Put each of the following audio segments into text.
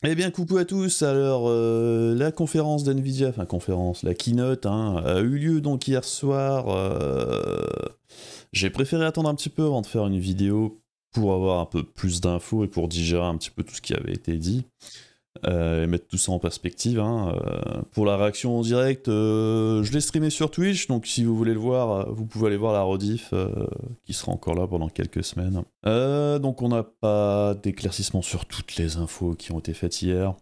Eh bien, coucou à tous. Alors, la conférence d'NVIDIA, enfin conférence, la keynote, hein, a eu lieu donc hier soir. J'ai préféré attendre un petit peu avant de faire une vidéo pour avoir un peu plus d'infos et pour digérer un petit peu tout ce qui avait été dit. Et mettre tout ça en perspective, hein. Pour la réaction en direct, je l'ai streamé sur Twitch, donc si vous voulez le voir, vous pouvez aller voir la rediff qui sera encore là pendant quelques semaines. Donc on n'a pas d'éclaircissement sur toutes les infos qui ont été faites hier,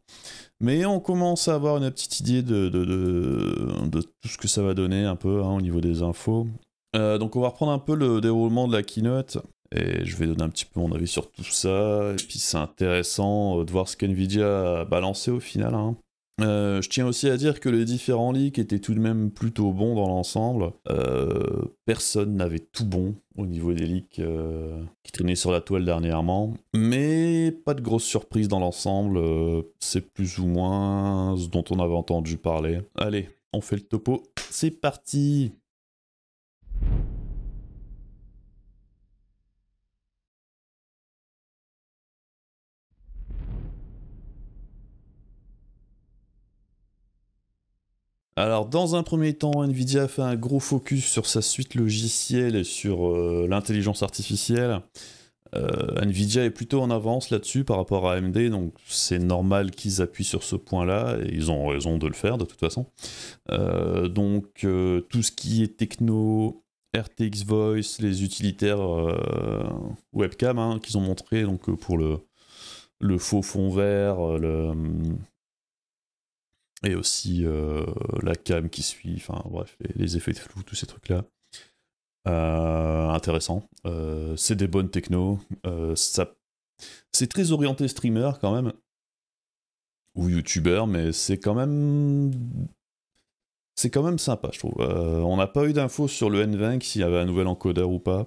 mais on commence à avoir une petite idée de tout ce que ça va donner un peu, hein, au niveau des infos. Donc on va reprendre un peu le déroulement de la keynote. Et je vais donner un petit peu mon avis sur tout ça. Et puis c'est intéressant de voir ce qu'NVIDIA a balancé au final, hein. Je tiens aussi à dire que les différents leaks étaient tout de même plutôt bons dans l'ensemble. Personne n'avait tout bon au niveau des leaks qui traînaient sur la toile dernièrement. Mais pas de grosse surprise dans l'ensemble. C'est plus ou moins ce dont on avait entendu parler. Allez, on fait le topo. C'est parti! Alors, dans un premier temps, Nvidia a fait un gros focus sur sa suite logicielle et sur l'intelligence artificielle. Nvidia est plutôt en avance là-dessus par rapport à AMD, donc c'est normal qu'ils appuient sur ce point-là, et ils ont raison de le faire de toute façon. Tout ce qui est techno, RTX Voice, les utilitaires webcam, hein, qu'ils ont montré donc, pour le faux fond vert, et aussi la cam qui suit, enfin bref, les effets de flou, tous ces trucs-là. Intéressant. C'est des bonnes techno. C'est très orienté streamer quand même, ou youtubeur, mais c'est quand même sympa, je trouve. On n'a pas eu d'infos sur le N20, s'il y avait un nouvel encodeur ou pas.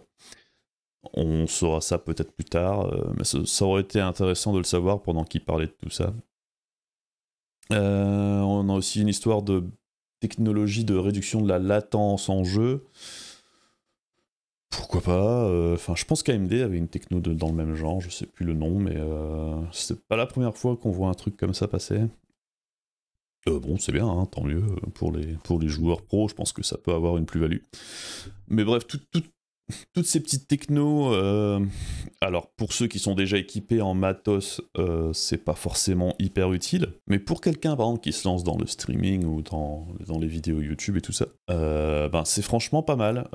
On saura ça peut-être plus tard, mais ça aurait été intéressant de le savoir pendant qu'il parlait de tout ça. On a aussi une histoire de technologie de réduction de la latence en jeu. Pourquoi pas. Enfin, je pense qu'AMD avait une techno dans le même genre, je sais plus le nom, mais c'est pas la première fois qu'on voit un truc comme ça passer. Bon, c'est bien, hein, tant mieux. Pour les joueurs pros, je pense que ça peut avoir une plus-value. Mais bref, toutes ces petites technos, alors pour ceux qui sont déjà équipés en matos, c'est pas forcément hyper utile, mais pour quelqu'un par exemple qui se lance dans le streaming ou dans les vidéos YouTube et tout ça, c'est franchement pas mal.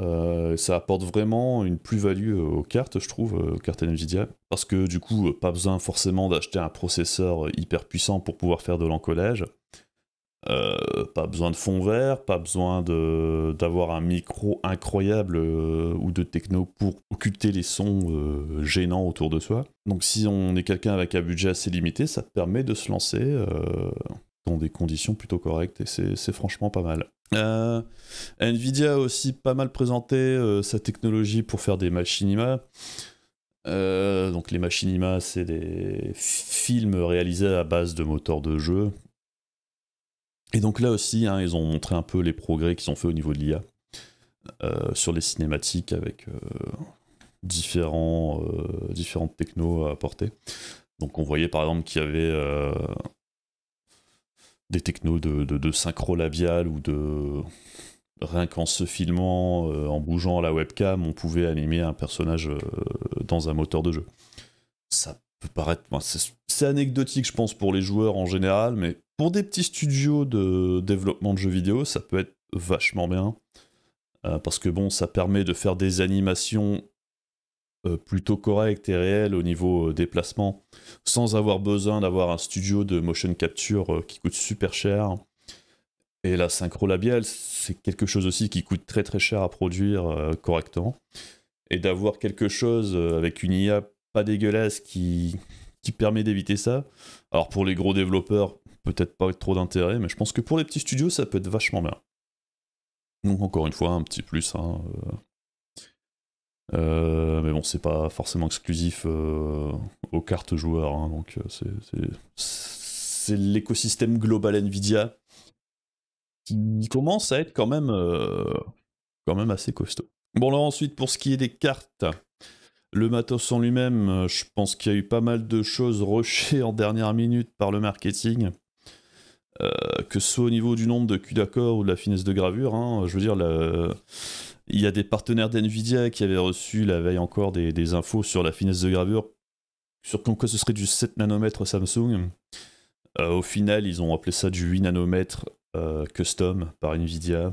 Ça apporte vraiment une plus-value aux cartes, je trouve, aux cartes Nvidia, parce que du coup, pas besoin forcément d'acheter un processeur hyper puissant pour pouvoir faire de l'encodage. Pas besoin de fond vert, pas besoin d'avoir un micro incroyable ou de techno pour occulter les sons gênants autour de soi. Donc si on est quelqu'un avec un budget assez limité, ça te permet de se lancer dans des conditions plutôt correctes, et c'est franchement pas mal. Nvidia a aussi pas mal présenté sa technologie pour faire des machinima. Donc les machinima, c'est des films réalisés à base de moteurs de jeu. Et donc là aussi, hein, ils ont montré un peu les progrès qu'ils ont fait au niveau de l'IA sur les cinématiques avec différentes technos à apporter. Donc on voyait par exemple qu'il y avait des technos de synchro labial ou de... Rien qu'en se filmant, en bougeant la webcam, on pouvait animer un personnage dans un moteur de jeu. Ça peut paraître... c'est anecdotique, je pense, pour les joueurs en général, mais pour des petits studios de développement de jeux vidéo, ça peut être vachement bien. Parce que bon, ça permet de faire des animations plutôt correctes et réelles au niveau déplacement, sans avoir besoin d'avoir un studio de motion capture qui coûte super cher. Et la synchro labiale, c'est quelque chose aussi qui coûte très très cher à produire correctement. Et d'avoir quelque chose avec une IA pas dégueulasse qui permet d'éviter ça. Alors pour les gros développeurs, peut-être pas trop d'intérêt, mais je pense que pour les petits studios, ça peut être vachement bien. Donc encore une fois, un petit plus, hein. Mais bon, c'est pas forcément exclusif aux cartes joueurs, hein, donc c'est l'écosystème global Nvidia qui commence à être quand même assez costaud. Bon là ensuite, pour ce qui est des cartes, Le matos en lui-même, je pense qu'il y a eu pas mal de choses rushées en dernière minute par le marketing. Que ce soit au niveau du nombre de culs d'accord ou de la finesse de gravure, hein, je veux dire, il y a des partenaires d'NVIDIA qui avaient reçu la veille encore des infos sur la finesse de gravure, sur comme quoi ce serait du 7 nanomètres Samsung. Au final, ils ont appelé ça du 8 nanomètres custom par NVIDIA.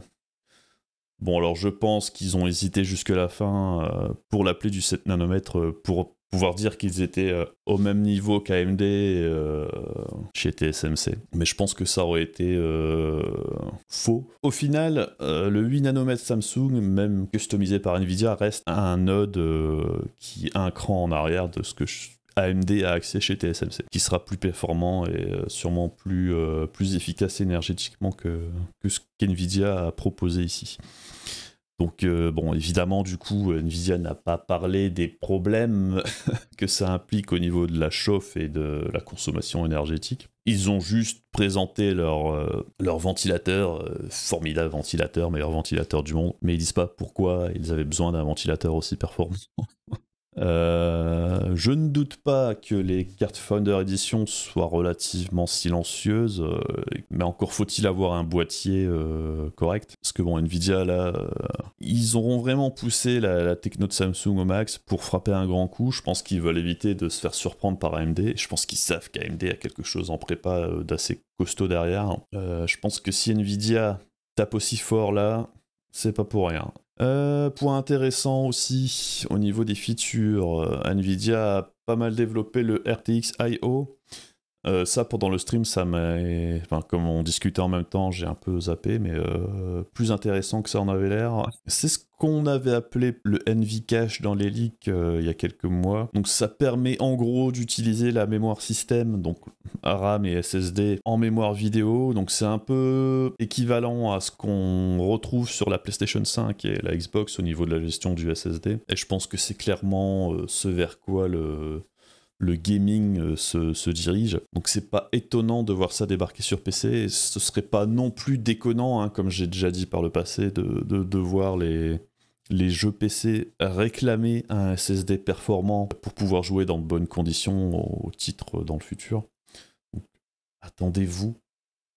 Bon, alors je pense qu'ils ont hésité jusque la fin pour l'appeler du 7 nanomètres pour pouvoir dire qu'ils étaient au même niveau qu'AMD chez TSMC. Mais je pense que ça aurait été faux. Au final, le 8 nanomètres Samsung, même customisé par Nvidia, reste un node qui a un cran en arrière de ce que AMD a accès chez TSMC, qui sera plus performant et sûrement plus efficace énergétiquement que ce qu'NVIDIA a proposé ici. Donc bon, évidemment, du coup, Nvidia n'a pas parlé des problèmes que ça implique au niveau de la chauffe et de la consommation énergétique. Ils ont juste présenté leur ventilateur, formidable ventilateur, meilleur ventilateur du monde, mais ils disent pas pourquoi ils avaient besoin d'un ventilateur aussi performant. Je ne doute pas que les cartes Founder Edition soient relativement silencieuses, mais encore faut-il avoir un boîtier correct. Parce que bon, Nvidia là, ils auront vraiment poussé la techno de Samsung au max pour frapper un grand coup. Je pense qu'ils veulent éviter de se faire surprendre par AMD. Je pense qu'ils savent qu'AMD a quelque chose en prépa d'assez costaud derrière. Je pense que si Nvidia tape aussi fort là, c'est pas pour rien. Point intéressant aussi au niveau des features, Nvidia a pas mal développé le RTX I.O. Ça pendant le stream, ça m'a, enfin, comme on discutait en même temps, j'ai un peu zappé, mais plus intéressant que ça en avait l'air. C'est ce qu'on avait appelé le NVCache dans les leaks il y a quelques mois. Donc ça permet en gros d'utiliser la mémoire système, donc RAM et SSD en mémoire vidéo. Donc c'est un peu équivalent à ce qu'on retrouve sur la PlayStation 5 et la Xbox au niveau de la gestion du SSD. Et je pense que c'est clairement ce vers quoi le gaming se dirige. Donc c'est pas étonnant de voir ça débarquer sur PC, et ce serait pas non plus déconnant, hein, comme j'ai déjà dit par le passé, de voir les jeux PC réclamer un SSD performant pour pouvoir jouer dans de bonnes conditions au titre dans le futur. Donc, attendez-vous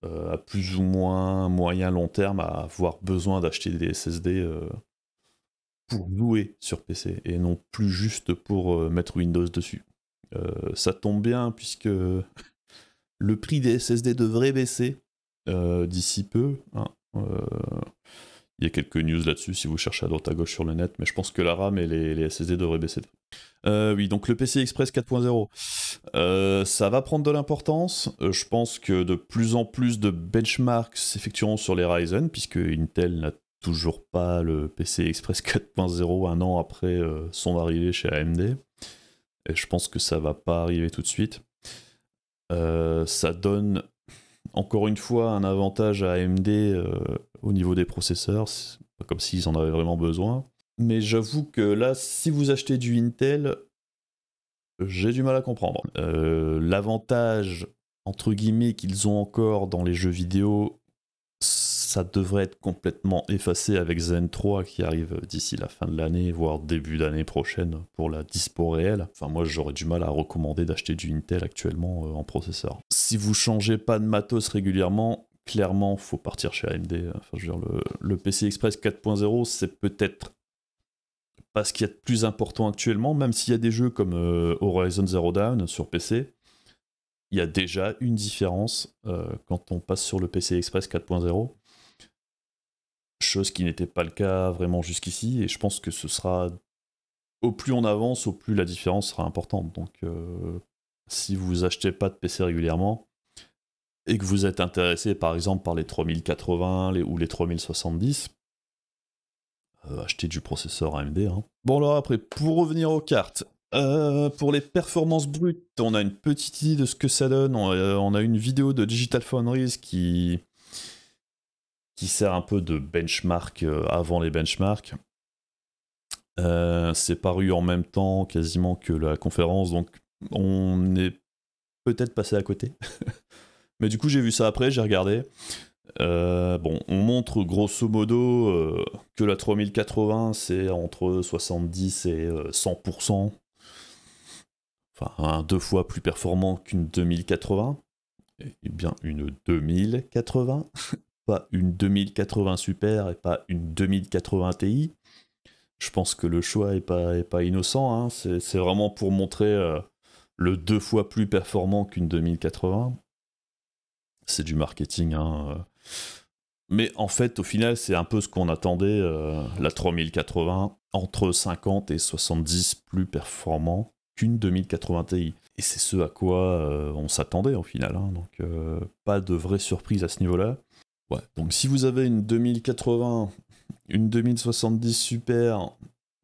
à plus ou moins moyen long terme à avoir besoin d'acheter des SSD pour jouer sur PC et non plus juste pour mettre Windows dessus. Ça tombe bien puisque le prix des SSD devrait baisser d'ici peu. Hein. Il y a quelques news là-dessus si vous cherchez à droite à gauche sur le net, mais je pense que la RAM et les SSD devraient baisser. Oui, donc le PCI Express 4.0, ça va prendre de l'importance. Je pense que de plus en plus de benchmarks s'effectueront sur les Ryzen, puisque Intel n'a toujours pas le PCI Express 4.0 un an après son arrivée chez AMD. Et je pense que ça va pas arriver tout de suite. Ça donne encore une fois un avantage à AMD au niveau des processeurs. C'est pas comme s'ils en avaient vraiment besoin. Mais j'avoue que là, si vous achetez du Intel, j'ai du mal à comprendre. L'avantage, entre guillemets, qu'ils ont encore dans les jeux vidéo, ça devrait être complètement effacé avec Zen 3 qui arrive d'ici la fin de l'année, voire début d'année prochaine pour la dispo réelle. Enfin, moi, j'aurais du mal à recommander d'acheter du Intel actuellement en processeur. Si vous changez pas de matos régulièrement, clairement, faut partir chez AMD. Enfin, je veux dire, le PCI Express 4.0, c'est peut-être pas ce qu'il y a de plus important actuellement, même s'il y a des jeux comme Horizon Zero Dawn sur PC. Il y a déjà une différence quand on passe sur le PCI Express 4.0. Chose qui n'était pas le cas vraiment jusqu'ici, et je pense que ce sera, au plus on avance, au plus la différence sera importante. Donc si vous achetez pas de PC régulièrement, et que vous êtes intéressé par exemple par les 3080 ou les 3070, achetez du processeur AMD. Hein. Bon alors après, pour revenir aux cartes, pour les performances brutes, on a une petite idée de ce que ça donne. On a une vidéo de Digital Foundries qui sert un peu de benchmark avant les benchmarks. C'est paru en même temps quasiment que la conférence, donc on est peut-être passé à côté. Mais du coup j'ai vu ça après, j'ai regardé. Bon, on montre grosso modo que la 3080 c'est entre 70 et 100%, enfin 2 fois plus performant qu'une 2080, et bien une 2080, pas une 2080 Super et pas une 2080 Ti. Je pense que le choix est pas innocent, hein. C'est vraiment pour montrer le 2 fois plus performant qu'une 2080. C'est du marketing, hein. Mais en fait, au final, c'est un peu ce qu'on attendait, la 3080, entre 50 et 70 plus performant qu'une 2080 Ti. Et c'est ce à quoi on s'attendait au final, hein. Donc pas de vraie surprise à ce niveau-là. Ouais, donc si vous avez une 2080, une 2070 Super,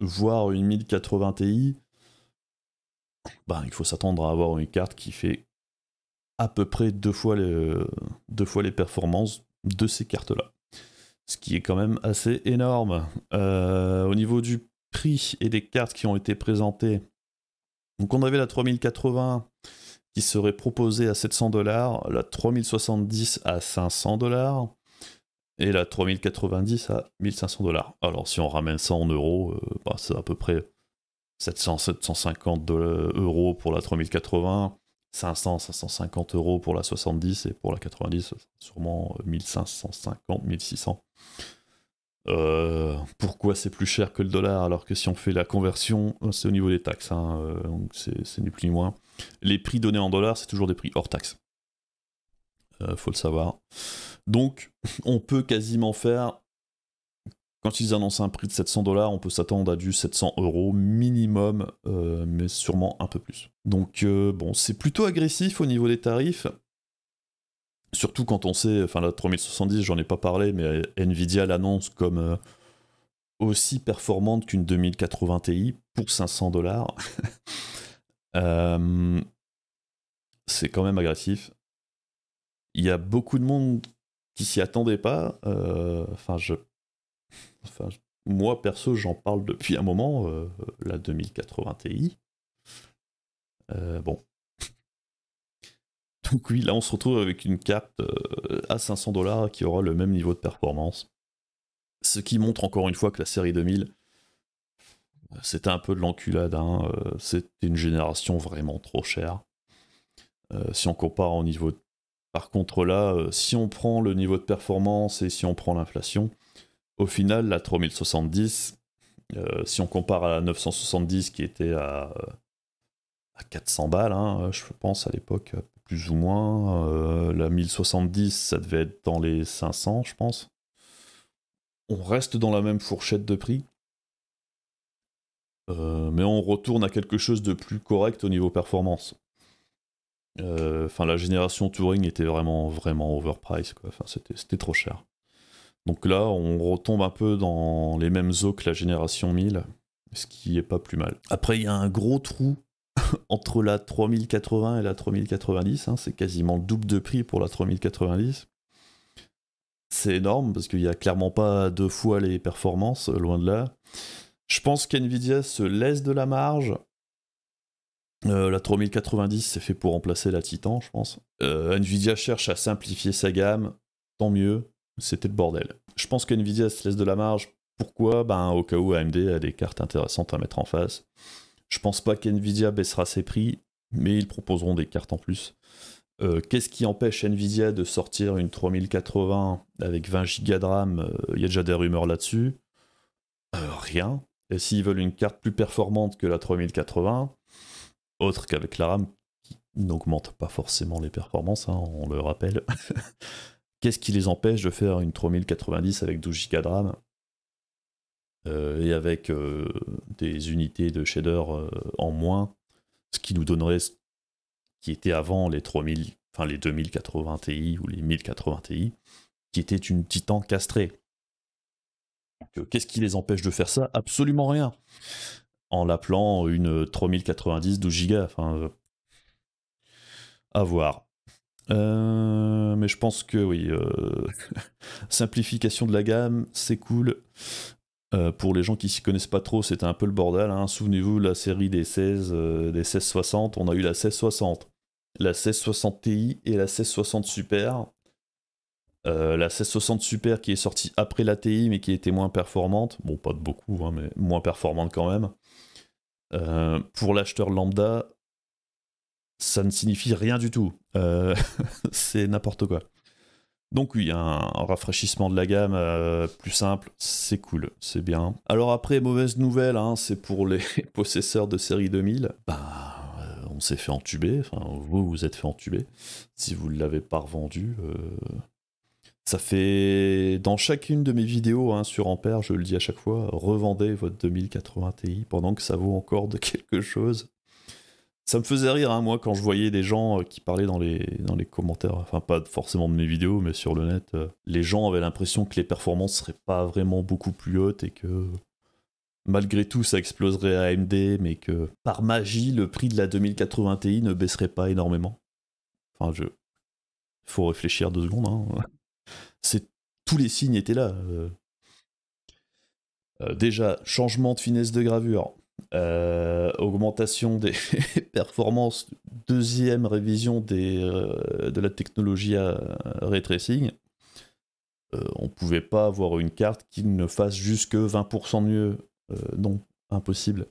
voire une 1080 Ti, ben, il faut s'attendre à avoir une carte qui fait à peu près 2 fois les performances de ces cartes-là. Ce qui est quand même assez énorme. Au niveau du prix et des cartes qui ont été présentées, donc on avait la 3080 qui serait proposée à 700$, la 3070 à 500$, et la 3090 à 1500$. Alors si on ramène ça en euros, bah, c'est à peu près 700-750 € pour la 3080, 500-550 € pour la 70, et pour la 90, sûrement 1550-1600. Pourquoi c'est plus cher que le dollar alors que si on fait la conversion, c'est au niveau des taxes, hein, donc c'est ni plus ni moins. Les prix donnés en dollars, c'est toujours des prix hors taxes. Faut le savoir. Donc, on peut quasiment faire, quand ils annoncent un prix de 700$, on peut s'attendre à du 700€ minimum, mais sûrement un peu plus. Donc, bon, c'est plutôt agressif au niveau des tarifs. Surtout quand on sait, enfin la 3070, j'en ai pas parlé, mais Nvidia l'annonce comme aussi performante qu'une 2080 Ti pour 500$. C'est quand même agressif. Il y a beaucoup de monde qui s'y attendait pas. Moi perso, j'en parle depuis un moment, la 2080 Ti. Bon. Donc oui, là on se retrouve avec une carte à 500$ qui aura le même niveau de performance. Ce qui montre encore une fois que la série 2000, c'était un peu de l'enculade, hein. C'était une génération vraiment trop chère. Si on compare au niveau... Par contre là, si on prend le niveau de performance et si on prend l'inflation, au final la 3070, si on compare à la 970 qui était à 400 balles, hein, je pense à l'époque, plus ou moins, la 1070 ça devait être dans les 500 je pense. On reste dans la même fourchette de prix, mais on retourne à quelque chose de plus correct au niveau performance. Enfin, la génération Touring était vraiment overpriced, quoi. Enfin, c'était trop cher. Donc là, on retombe un peu dans les mêmes eaux que la génération 1000, ce qui est pas plus mal. Après, il y a un gros trou entre la 3080 et la 3090, hein, c'est quasiment le double de prix pour la 3090. C'est énorme parce qu'il n'y a clairement pas 2 fois les performances, loin de là. Je pense qu'NVIDIA se laisse de la marge. La 3090 c'est fait pour remplacer la Titan, je pense. Nvidia cherche à simplifier sa gamme, tant mieux, c'était le bordel. Je pense qu'Nvidia se laisse de la marge. Pourquoi ? Ben, au cas où AMD a des cartes intéressantes à mettre en face. Je pense pas qu'Nvidia baissera ses prix, mais ils proposeront des cartes en plus. Qu'est-ce qui empêche Nvidia de sortir une 3080 avec 20 Go de RAM ? Il y a déjà des rumeurs là-dessus. Rien. Et s'ils veulent une carte plus performante que la 3080, autre qu'avec la RAM qui n'augmente pas forcément les performances, hein, on le rappelle. Qu'est-ce qui les empêche de faire une 3090 avec 12 Go de RAM et avec des unités de shader en moins, ce qui nous donnerait ce qui était avant les 3000, enfin les 2080 Ti ou les 1080 Ti, qui était une Titan castrée. Qu'est-ce qui les empêche de faire ça ? Absolument rien. En l'appelant une 3090 12 Go, enfin, à voir. Mais je pense que oui, simplification de la gamme, c'est cool. Pour les gens qui s'y connaissent pas trop, c'était un peu le bordel, hein. Souvenez-vous, la série des 1660, on a eu la 1660, la 1660 Ti et la 1660 Super. La 1660 Super qui est sortie après la TI mais qui était moins performante, bon pas de beaucoup, hein, mais moins performante quand même. Pour l'acheteur lambda, ça ne signifie rien du tout. C'est n'importe quoi. Donc oui, un rafraîchissement de la gamme plus simple, c'est cool, c'est bien. Alors après, mauvaise nouvelle, hein, c'est pour les possesseurs de série 2000. On s'est fait entuber, enfin vous vous êtes fait entuber. Si vous ne l'avez pas revendu, ça fait... Dans chacune de mes vidéos hein, sur Ampère, je le dis à chaque fois, revendez votre 2080 Ti pendant que ça vaut encore de quelque chose. Ça me faisait rire, hein, moi, quand je voyais des gens qui parlaient dans les commentaires, enfin pas forcément de mes vidéos, mais sur le net, les gens avaient l'impression que les performances seraient pas vraiment beaucoup plus hautes et que malgré tout ça exploserait à AMD, mais que par magie, le prix de la 2080 Ti ne baisserait pas énormément. Enfin, faut réfléchir 2 secondes, hein. Tous les signes étaient là. Déjà, changement de finesse de gravure. Augmentation des performances, deuxième révision de la technologie ray tracing. On pouvait pas avoir une carte qui ne fasse jusque 20% mieux. Non, impossible.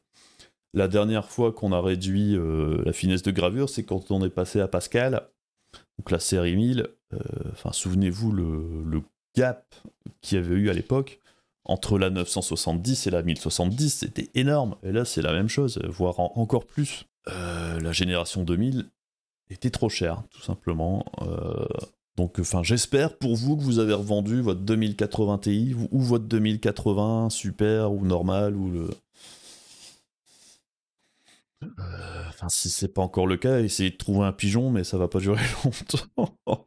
La dernière fois qu'on a réduit la finesse de gravure, c'est quand on est passé à Pascal, donc la série 1000. Souvenez-vous le gap qu'il y avait eu à l'époque. Entre la 970 et la 1070, c'était énorme. Et là, c'est la même chose, voire encore plus. La génération 2000 était trop chère, tout simplement. Donc, j'espère pour vous que vous avez revendu votre 2080 Ti ou votre 2080 Super ou normal ou le. Si c'est pas encore le cas, essayez de trouver un pigeon, mais ça va pas durer longtemps.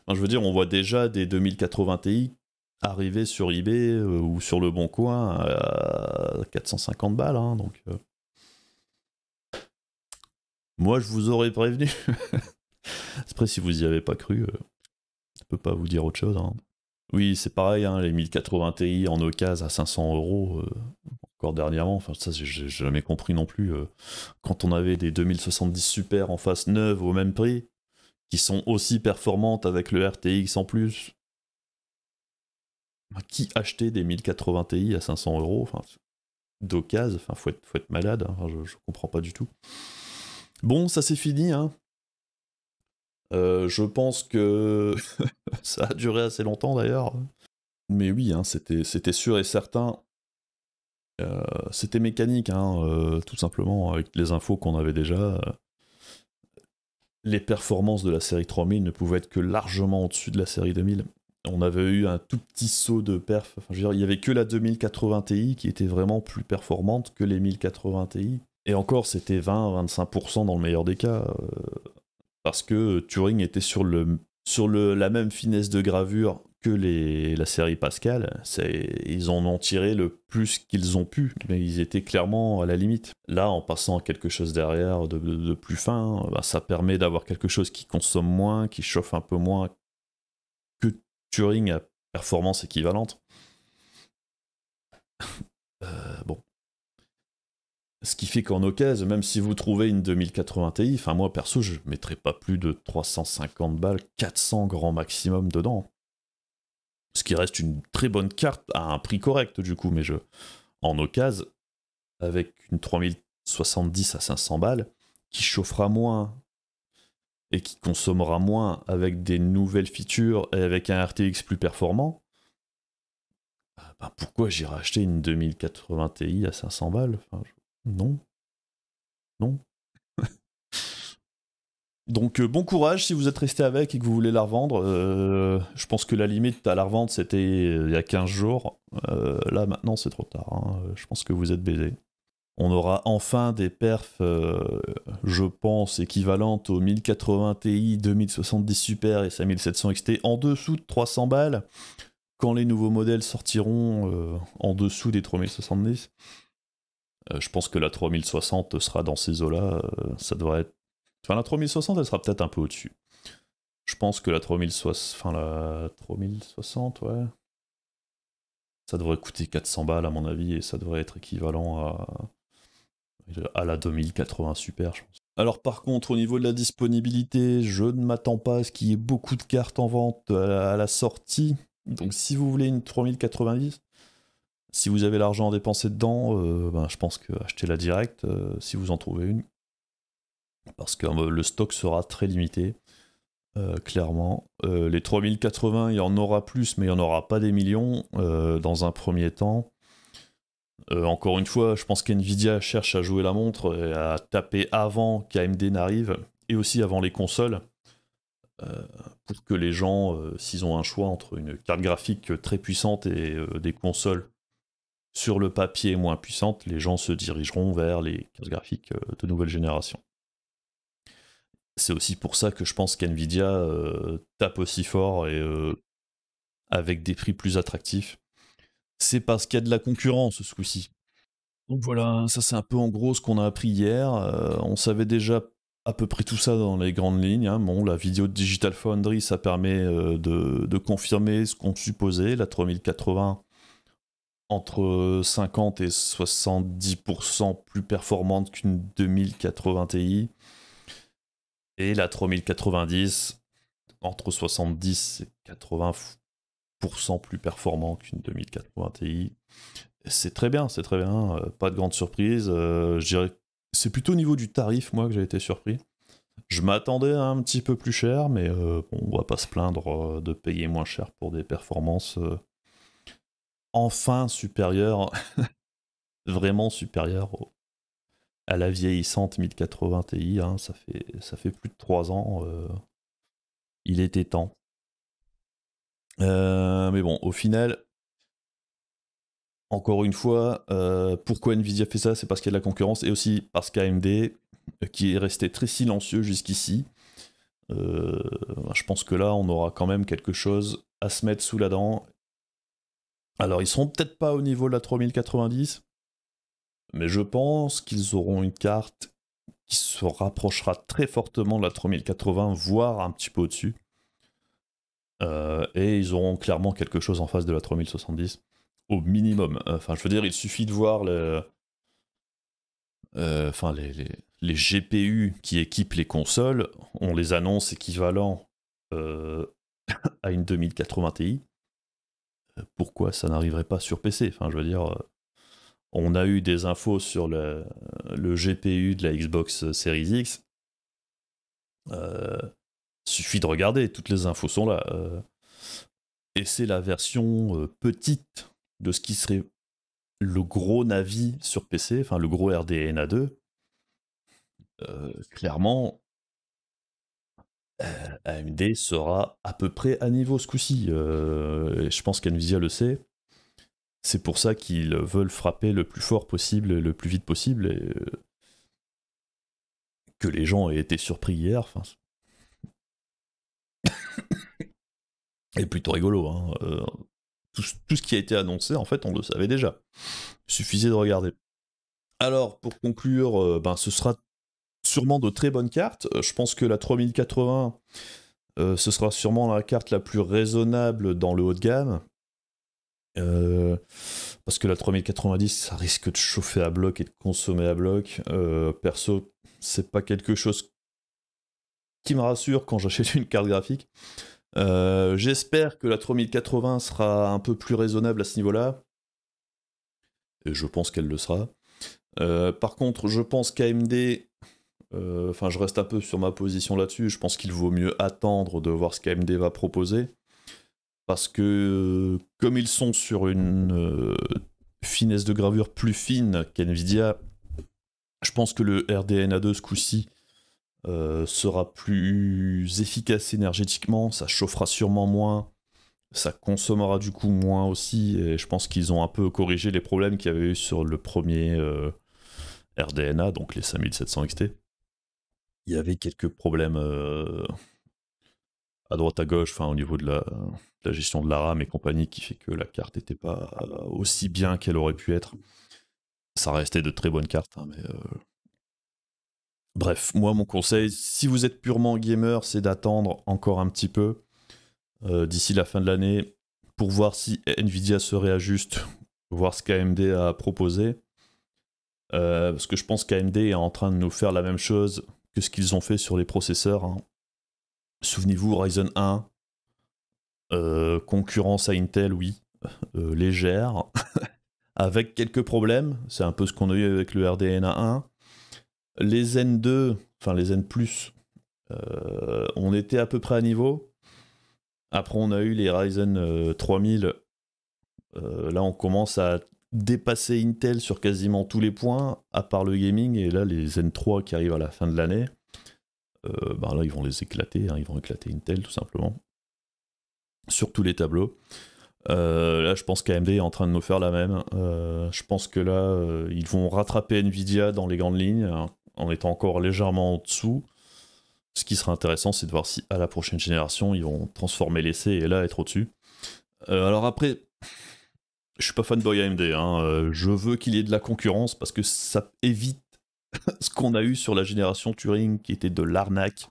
Je veux dire, on voit déjà des 2080 Ti arriver sur eBay ou sur le Bon Coin à 450 balles. Hein, donc, moi, je vous aurais prévenu. Après, si vous y avez pas cru, je peux pas vous dire autre chose. Hein. Oui, c'est pareil, hein, les 1080 Ti en occasion à 500 €, encore dernièrement. Enfin, ça, j'ai jamais compris non plus. Quand on avait des 2070 Super en face neuve au même prix, qui sont aussi performantes avec le RTX en plus. Qui achetait des 1080 Ti à 500 €, d'occasion, faut être malade, hein, je comprends pas du tout. Bon, ça c'est fini, hein. Je pense que ça a duré assez longtemps d'ailleurs. Mais oui, hein, c'était sûr et certain. C'était mécanique, hein, tout simplement, avec les infos qu'on avait déjà. Les performances de la série 3000 ne pouvaient être que largement au-dessus de la série 2000. On avait eu un tout petit saut de perf. Je veux dire, il n'y avait que la 2080 Ti qui était vraiment plus performante que les 1080 Ti. Et encore, c'était 20-25% dans le meilleur des cas. Parce que Turing était sur la même finesse de gravure que la série Pascal. Ils en ont tiré le plus qu'ils ont pu, mais ils étaient clairement à la limite. Là, en passant à quelque chose derrière de plus fin, ça permet d'avoir quelque chose qui consomme moins, qui chauffe un peu moins que Turing à performance équivalente. Bon. Ce qui fait qu'en occasion, même si vous trouvez une 2080 Ti, moi perso, je mettrais pas plus de 350 balles, 400 grand maximum dedans. Ce qui reste une très bonne carte à un prix correct du coup, mais en occasion, avec une 3070 à 500 balles, qui chauffera moins et qui consommera moins avec des nouvelles features et avec un RTX plus performant, pourquoi j'irais acheter une 2080 Ti à 500 balles Non. Non. Donc bon courage si vous êtes resté avec et que vous voulez la revendre. Je pense que la limite à la revente c'était il y a 15 jours. Là maintenant c'est trop tard. Hein. Je pense que vous êtes baisé. On aura enfin des perfs, je pense, équivalentes aux 1080 Ti, 2070 Super et 5700 XT en dessous de 300 balles quand les nouveaux modèles sortiront en dessous des 3070. Je pense que la 3060 sera dans ces eaux-là. Ça devrait être. La 3060, elle sera peut-être un peu au-dessus. Je pense que la 3060, ouais. Ça devrait coûter 400 balles, à mon avis, et ça devrait être équivalent à la 2080 Super, je pense. Alors par contre, au niveau de la disponibilité, je ne m'attends pas à ce qu'il y ait beaucoup de cartes en vente à la sortie. Donc si vous voulez une 3090, si vous avez l'argent à dépenser dedans, ben, je pense que achetez-la direct si vous en trouvez une. Parce que le stock sera très limité, clairement. Les 3080, il y en aura plus, mais il n'y en aura pas des millions dans un premier temps. Encore une fois, je pense qu'NVIDIA cherche à jouer la montre et à taper avant qu'AMD n'arrive, et aussi avant les consoles, pour que les gens, s'ils ont un choix entre une carte graphique très puissante et des consoles sur le papier moins puissantes, les gens se dirigeront vers les cartes graphiques de nouvelle génération. C'est aussi pour ça que je pense qu'NVIDIA tape aussi fort et avec des prix plus attractifs. C'est parce qu'il y a de la concurrence ce coup-ci. Donc voilà, ça c'est un peu en gros ce qu'on a appris hier. On savait déjà à peu près tout ça dans les grandes lignes. Hein. Bon, la vidéo de Digital Foundry, ça permet de confirmer ce qu'on supposait. La 3080 entre 50 et 70% plus performante qu'une 2080 Ti. Et la 3090 entre 70 et 80% plus performant qu'une 2080 Ti. C'est très bien, c'est très bien. Pas de grande surprise. Je dirais c'est plutôt au niveau du tarif, moi, que j'ai été surpris. Je m'attendais à un petit peu plus cher, mais bon, on va pas se plaindre de payer moins cher pour des performances enfin supérieures, vraiment supérieures à la vieillissante 1080 Ti. Hein. Ça fait plus de 3 ans. Il était temps. Mais bon, au final, encore une fois, pourquoi Nvidia fait ça? C'est parce qu'il y a de la concurrence et aussi parce qu'AMD, qui est resté très silencieux jusqu'ici, je pense que là, on aura quand même quelque chose à se mettre sous la dent. Alors, ils seront peut-être pas au niveau de la 3090, mais je pense qu'ils auront une carte qui se rapprochera très fortement de la 3080, voire un petit peu au-dessus. Et ils auront clairement quelque chose en face de la 3070, au minimum. Enfin, je veux dire, il suffit de voir les GPU qui équipent les consoles, on les annonce équivalents à une 2080 Ti. Pourquoi ça n'arriverait pas sur PC? Enfin, je veux dire, on a eu des infos sur le GPU de la Xbox Series X. Suffit de regarder, toutes les infos sont là. Et c'est la version petite de ce qui serait le gros Navi sur PC, enfin le gros RDNA 2. Clairement, AMD sera à peu près à niveau ce coup-ci. Je pense qu'NVIDIA le sait. C'est pour ça qu'ils veulent frapper le plus fort possible, le plus vite possible, et que les gens aient été surpris hier. Enfin, c'est plutôt rigolo. Hein. Tout ce qui a été annoncé, en fait, on le savait déjà. Il suffisait de regarder. Alors, pour conclure, ce sera sûrement de très bonnes cartes. Je pense que la 3080, ce sera sûrement la carte la plus raisonnable dans le haut de gamme. Parce que la 3090, ça risque de chauffer à bloc et de consommer à bloc. Perso, c'est pas quelque chose qui me rassure quand j'achète une carte graphique. J'espère que la 3080 sera un peu plus raisonnable à ce niveau-là. Et je pense qu'elle le sera. Par contre, je pense qu'AMD... je reste un peu sur ma position là-dessus. Je pense qu'il vaut mieux attendre de voir ce qu'AMD va proposer. Parce que, comme ils sont sur une finesse de gravure plus fine qu'NVIDIA, je pense que le RDNA 2 ce coup-ci sera plus efficace énergétiquement, ça chauffera sûrement moins, ça consommera du coup moins aussi, et je pense qu'ils ont un peu corrigé les problèmes qu'il y avait eu sur le premier RDNA, donc les 5700 XT. Il y avait quelques problèmes à droite à gauche, au niveau de la gestion de la RAM et compagnie, qui fait que la carte n'était pas aussi bien qu'elle aurait pu être. Ça restait de très bonnes cartes, hein, mais bref, moi mon conseil, si vous êtes purement gamer, c'est d'attendre encore un petit peu d'ici la fin de l'année pour voir si Nvidia se réajuste, voir ce qu'AMD a proposé. Parce que je pense qu'AMD est en train de nous faire la même chose que ce qu'ils ont fait sur les processeurs. Hein. Souvenez-vous, Ryzen 1, concurrence à Intel, oui, légère, avec quelques problèmes. C'est un peu ce qu'on a eu avec le RDNA 1. Les Zen 2, enfin les Zen+, on était à peu près à niveau. Après, on a eu les Ryzen 3000. Là, on commence à dépasser Intel sur quasiment tous les points, à part le gaming. Et là, les Zen 3 qui arrivent à la fin de l'année, là, ils vont les éclater. Hein, ils vont éclater Intel, tout simplement. Sur tous les tableaux. Là, je pense qu'AMD est en train de nous faire la même. Je pense que là, ils vont rattraper Nvidia dans les grandes lignes, hein, en étant encore légèrement en dessous. Ce qui sera intéressant, c'est de voir si à la prochaine génération, ils vont transformer l'essai et là être au-dessus. Alors après, je suis pas fanboy AMD. Hein, je veux qu'il y ait de la concurrence parce que ça évite ce qu'on a eu sur la génération Turing qui était de l'arnaque.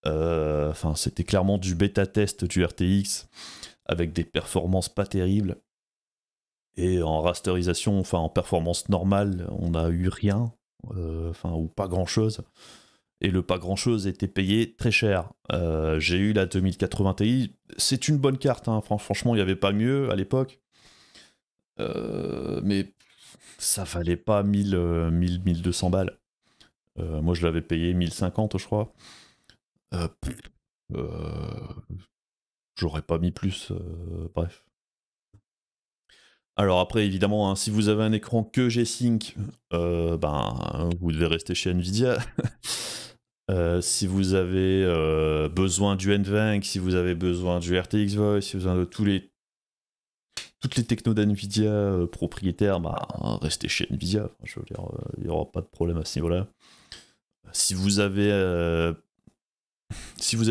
Enfin, c'était clairement du bêta-test du RTX avec des performances pas terribles. Et en rasterisation, enfin en performance normale, on n'a eu rien, ou pas grand-chose. Et le pas grand-chose était payé très cher. J'ai eu la 2080 Ti, c'est une bonne carte, hein. Franchement, il n'y avait pas mieux à l'époque. Mais ça valait pas 1200 balles. Moi, je l'avais payé 1050, je crois. J'aurais pas mis plus, bref. Alors après, évidemment, hein, si vous avez un écran que G-Sync, vous devez rester chez Nvidia. Si vous avez besoin du NVENC, si vous avez besoin du RTX Voice, si vous avez toutes les technos d'Nvidia propriétaires, restez chez Nvidia. Enfin, je veux dire, il n'y aura pas de problème à ce niveau-là. Si vous êtes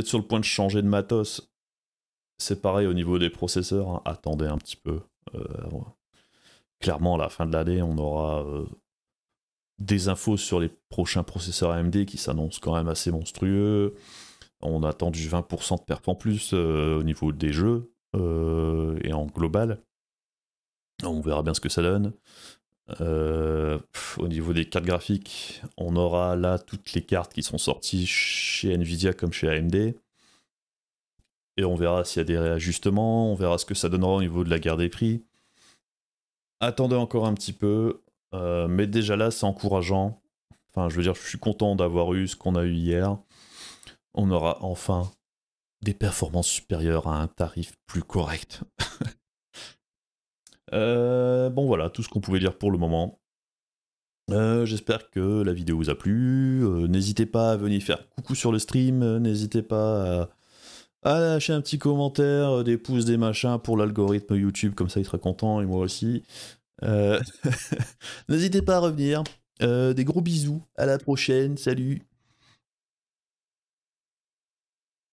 sur le point de changer de matos, c'est pareil au niveau des processeurs. Hein, attendez un petit peu. Clairement, à la fin de l'année, on aura des infos sur les prochains processeurs AMD qui s'annoncent quand même assez monstrueux. On attend du 20% de perf en plus au niveau des jeux et en global. On verra bien ce que ça donne. Au niveau des cartes graphiques, on aura là toutes les cartes qui sont sorties chez Nvidia comme chez AMD. Et on verra s'il y a des réajustements, on verra ce que ça donnera au niveau de la guerre des prix. Attendez encore un petit peu, mais déjà là c'est encourageant. Enfin, je veux dire, je suis content d'avoir eu ce qu'on a eu hier. On aura enfin des performances supérieures à un tarif plus correct. Bon voilà, tout ce qu'on pouvait dire pour le moment. J'espère que la vidéo vous a plu. N'hésitez pas à venir faire coucou sur le stream. N'hésitez pas à lâcher un petit commentaire, des pouces, des machins pour l'algorithme YouTube, comme ça il sera content et moi aussi. N'hésitez pas à revenir. Des gros bisous. À la prochaine. Salut.